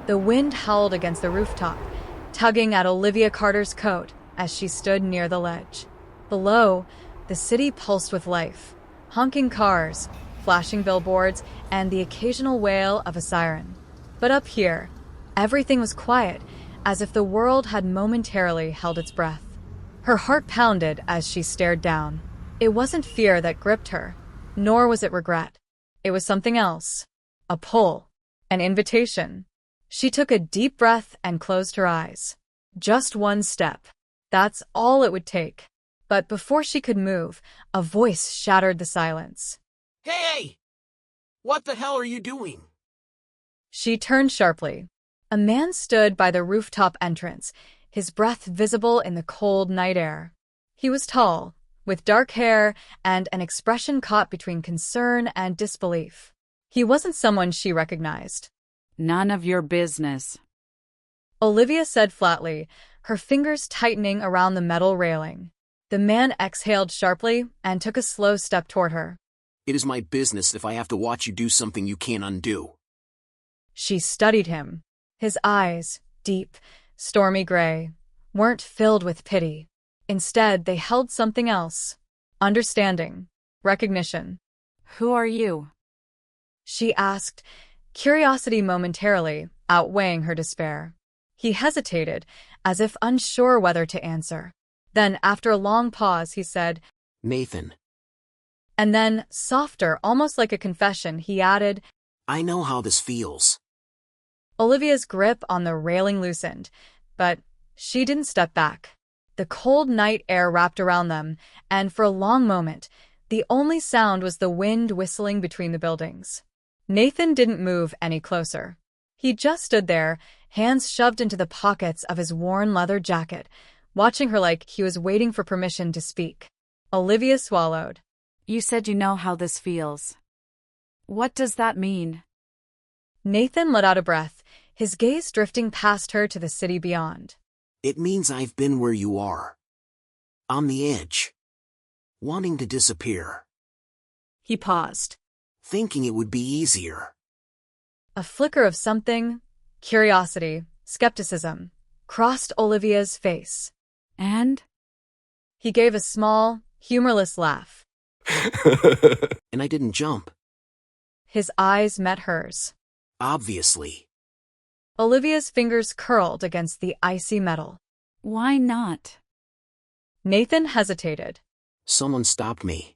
The wind howled against the rooftop, tugging at Olivia Carter's coat as she stood near the ledge. Below, the city pulsed with life. Honking cars, flashing billboards, and the occasional wail of a siren. But up here, everything was quiet, as if the world had momentarily held its breath. Her heart pounded as she stared down. It wasn't fear that gripped her, nor was it regret. It was something else. A pull. An invitation. She took a deep breath and closed her eyes. Just one step. That's all it would take. But before she could move, a voice shattered the silence. Hey! What the hell are you doing? She turned sharply. A man stood by the rooftop entrance, his breath visible in the cold night air. He was tall, with dark hair and an expression caught between concern and disbelief. He wasn't someone she recognized. None of your business, Olivia said flatly, her fingers tightening around the metal railing. The man exhaled sharply and took a slow step toward her. It is my business if I have to watch you do something you can't undo. She studied him. His eyes, deep, stormy gray, weren't filled with pity. Instead, they held something else. Understanding. Recognition. Who are you? She asked, curiosity momentarily outweighing her despair. He hesitated, as if unsure whether to answer. Then, after a long pause, he said, Nathan. And then, softer, almost like a confession, he added, I know how this feels. Olivia's grip on the railing loosened, but she didn't step back. The cold night air wrapped around them, and for a long moment, the only sound was the wind whistling between the buildings. Nathan didn't move any closer. He just stood there, hands shoved into the pockets of his worn leather jacket, watching her like he was waiting for permission to speak. Olivia swallowed. You said you know how this feels. What does that mean? Nathan let out a breath, his gaze drifting past her to the city beyond. It means I've been where you are. On the edge. Wanting to disappear. He paused. Thinking it would be easier. A flicker of something, curiosity, skepticism, crossed Olivia's face. And? He gave a small, humorless laugh. And I didn't jump. His eyes met hers. Obviously. Olivia's fingers curled against the icy metal. Why not? Nathan hesitated. Someone stopped me.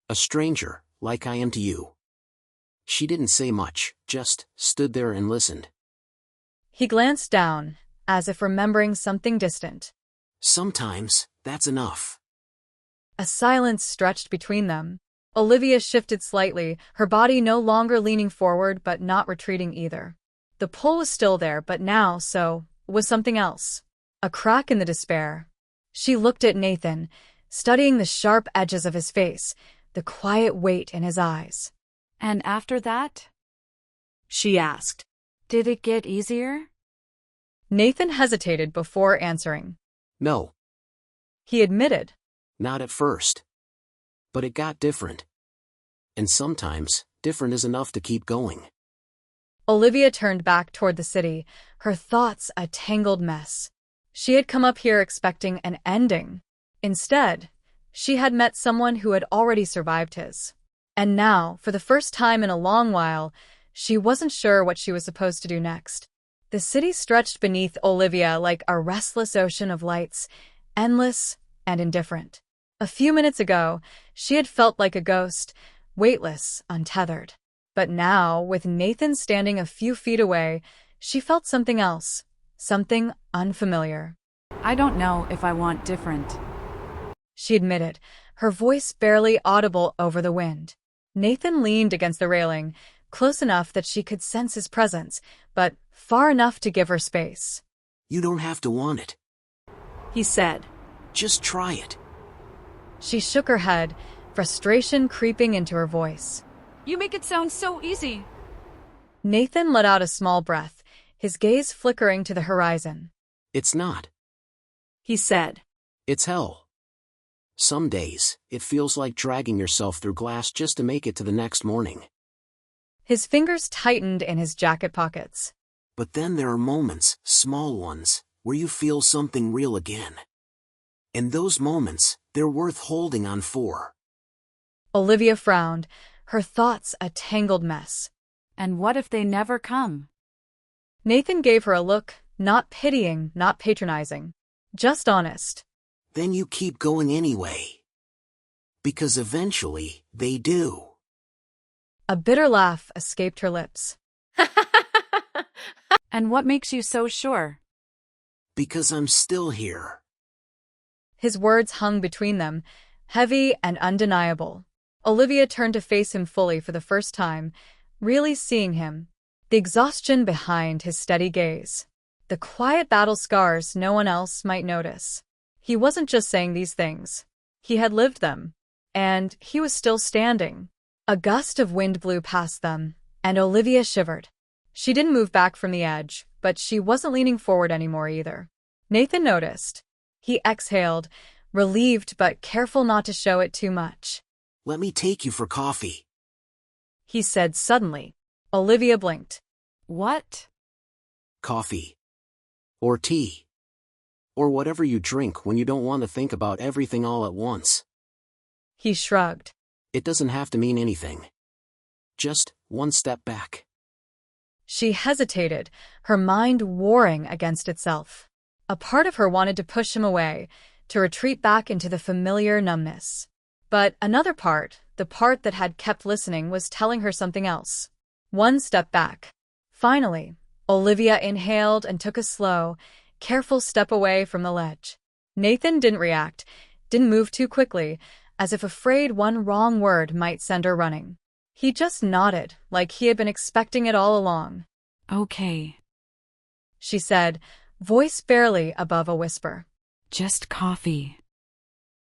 A stranger, like I am to you. She didn't say much, just stood there and listened. He glanced down, as if remembering something distant. Sometimes, that's enough. A silence stretched between them. Olivia shifted slightly, her body no longer leaning forward but not retreating either. The pull was still there, but now, so, was something else. A crack in the despair. She looked at Nathan, studying the sharp edges of his face, the quiet weight in his eyes. And after that? She asked. Did it get easier? Nathan hesitated before answering. No. He admitted. Not at first. But it got different. And sometimes, different is enough to keep going. Olivia turned back toward the city, her thoughts a tangled mess. She had come up here expecting an ending. Instead, she had met someone who had already survived his. And now, for the first time in a long while, she wasn't sure what she was supposed to do next. The city stretched beneath Olivia like a restless ocean of lights, endless and indifferent. A few minutes ago, she had felt like a ghost, weightless, untethered. But now, with Nathan standing a few feet away, she felt something else, something unfamiliar. I don't know if I want different, she admitted, her voice barely audible over the wind. Nathan leaned against the railing, close enough that she could sense his presence, but far enough to give her space. You don't have to want it. He said. Just try it. She shook her head, frustration creeping into her voice. You make it sound so easy. Nathan let out a small breath, his gaze flickering to the horizon. It's not. He said. It's hell. Some days, it feels like dragging yourself through glass just to make it to the next morning. His fingers tightened in his jacket pockets. But then there are moments, small ones, where you feel something real again. And those moments, they're worth holding on for. Olivia frowned, her thoughts a tangled mess. And what if they never come? Nathan gave her a look, not pitying, not patronizing, just honest. Then you keep going anyway. Because eventually, they do. A bitter laugh escaped her lips. And what makes you so sure? Because I'm still here. His words hung between them, heavy and undeniable. Olivia turned to face him fully for the first time, really seeing him. The exhaustion behind his steady gaze. The quiet battle scars no one else might notice. He wasn't just saying these things. He had lived them. And he was still standing. A gust of wind blew past them, and Olivia shivered. She didn't move back from the edge, but she wasn't leaning forward anymore either. Nathan noticed. He exhaled, relieved but careful not to show it too much. Let me take you for coffee. He said suddenly. Olivia blinked. What? Coffee. Or tea. Or whatever you drink when you don't want to think about everything all at once. He shrugged. It doesn't have to mean anything. Just one step back. She hesitated, her mind warring against itself. A part of her wanted to push him away, to retreat back into the familiar numbness. But another part, the part that had kept listening, was telling her something else. One step back. Finally, Olivia inhaled and took a slow, careful step away from the ledge. Nathan didn't react, didn't move too quickly, as if afraid one wrong word might send her running. He just nodded, like he had been expecting it all along. Okay. She said, voice barely above a whisper. Just coffee.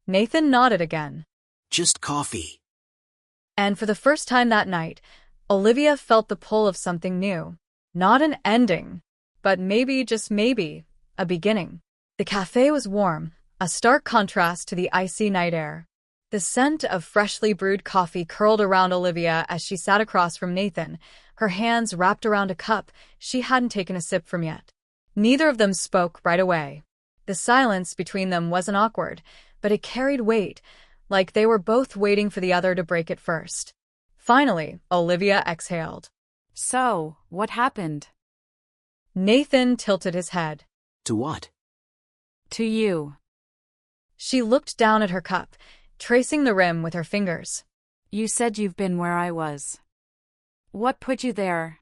Nathan nodded again. Just coffee. And for the first time that night, Olivia felt the pull of something new. Not an ending, but maybe, just maybe, a beginning. The cafe was warm, a stark contrast to the icy night air. The scent of freshly brewed coffee curled around Olivia as she sat across from Nathan, her hands wrapped around a cup she hadn't taken a sip from yet. Neither of them spoke right away. The silence between them wasn't awkward, but it carried weight, like they were both waiting for the other to break it first. Finally, Olivia exhaled. So, what happened? Nathan tilted his head. To what? To you. She looked down at her cup, tracing the rim with her fingers. You said you've been where I was. What put you there?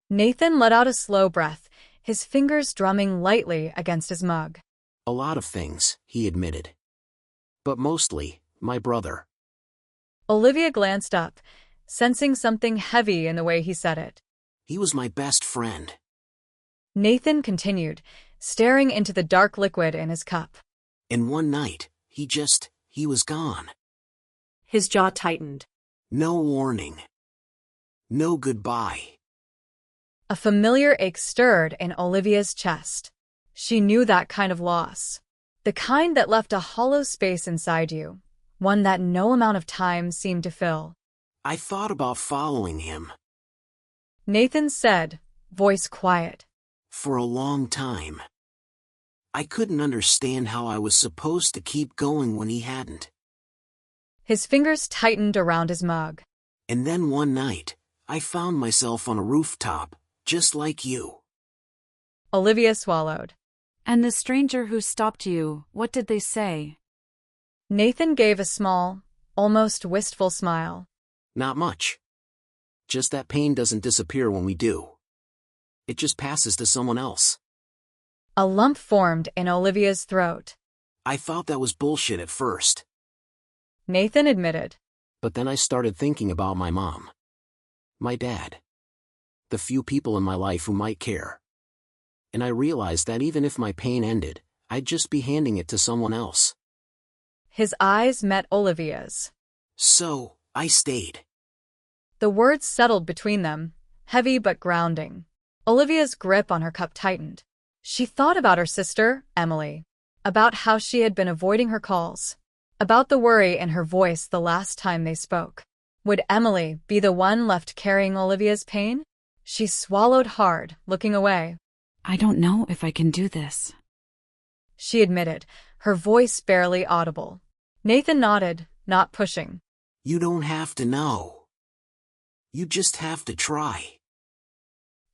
Nathan let out a slow breath, his fingers drumming lightly against his mug. A lot of things, he admitted. But mostly, my brother. Olivia glanced up, sensing something heavy in the way he said it. He was my best friend. Nathan continued, staring into the dark liquid in his cup. And one night, he was gone. His jaw tightened. No warning. No goodbye. A familiar ache stirred in Olivia's chest. She knew that kind of loss. The kind that left a hollow space inside you, one that no amount of time seemed to fill. I thought about following him. Nathan said, voice quiet. For a long time. I couldn't understand how I was supposed to keep going when he hadn't. His fingers tightened around his mug. And then one night, I found myself on a rooftop, just like you. Olivia swallowed. And the stranger who stopped you, what did they say? Nathan gave a small, almost wistful smile. Not much. Just that pain doesn't disappear when we do. It just passes to someone else. A lump formed in Olivia's throat. I thought that was bullshit at first. Nathan admitted. But then I started thinking about my mom. My dad. The few people in my life who might care. And I realized that even if my pain ended, I'd just be handing it to someone else. His eyes met Olivia's. So, I stayed. The words settled between them, heavy but grounding. Olivia's grip on her cup tightened. She thought about her sister, Emily. About how she had been avoiding her calls. About the worry in her voice the last time they spoke. Would Emily be the one left carrying Olivia's pain? She swallowed hard, looking away. I don't know if I can do this. She admitted, her voice barely audible. Nathan nodded, not pushing. You don't have to know. You just have to try.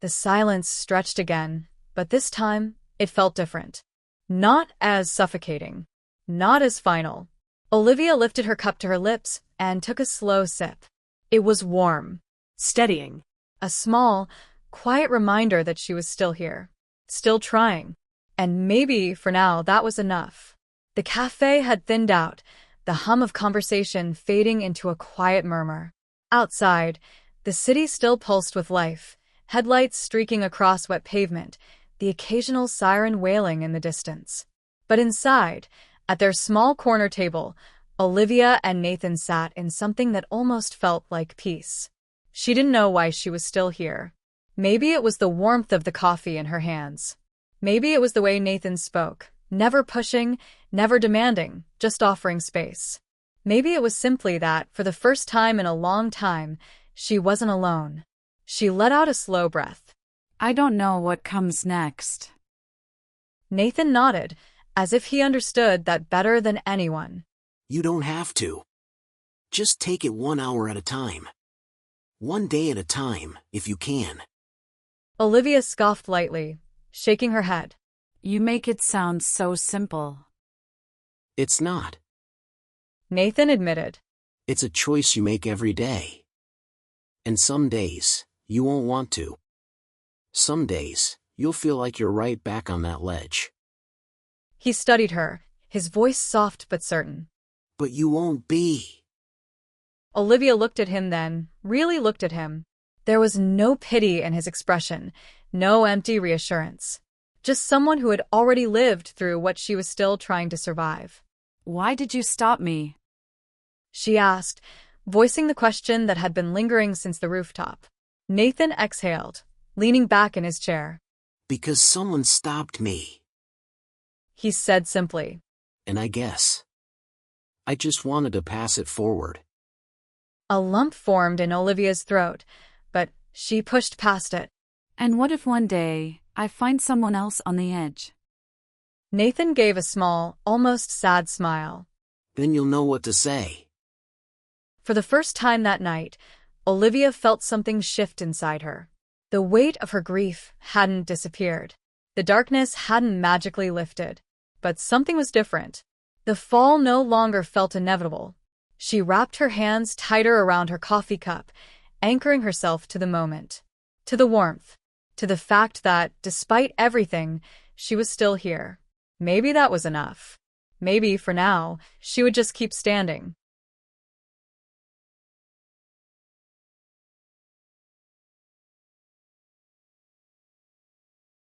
The silence stretched again, but this time, it felt different. Not as suffocating. Not as final. Olivia lifted her cup to her lips and took a slow sip. It was warm. Steadying. A small, quiet reminder that she was still here. Still trying. And maybe, for now, that was enough. The cafe had thinned out, the hum of conversation fading into a quiet murmur. Outside, the city still pulsed with life, headlights streaking across wet pavement, the occasional siren wailing in the distance. But inside, at their small corner table, Olivia and Nathan sat in something that almost felt like peace. She didn't know why she was still here. Maybe it was the warmth of the coffee in her hands. Maybe it was the way Nathan spoke, never pushing, never demanding, just offering space. Maybe it was simply that, for the first time in a long time, she wasn't alone. She let out a slow breath. I don't know what comes next. Nathan nodded, as if he understood that better than anyone. You don't have to. Just take it 1 hour at a time. 1 day at a time, if you can. Olivia scoffed lightly, shaking her head. You make it sound so simple. It's not. Nathan admitted. It's a choice you make every day. And some days, you won't want to. Some days, you'll feel like you're right back on that ledge. He studied her, his voice soft but certain. But you won't be. Olivia looked at him then, really looked at him. There was no pity in his expression, no empty reassurance. Just someone who had already lived through what she was still trying to survive. Why did you stop me? She asked, voicing the question that had been lingering since the rooftop. Nathan exhaled, leaning back in his chair. Because someone stopped me. He said simply. And I guess I just wanted to pass it forward. A lump formed in Olivia's throat, but she pushed past it. And what if one day I find someone else on the edge? Nathan gave a small, almost sad smile. Then you'll know what to say. For the first time that night, Olivia felt something shift inside her. The weight of her grief hadn't disappeared. The darkness hadn't magically lifted. But something was different. The fall no longer felt inevitable. She wrapped her hands tighter around her coffee cup, anchoring herself to the moment. To the warmth. To the fact that, despite everything, she was still here. Maybe that was enough. Maybe, for now, she would just keep standing.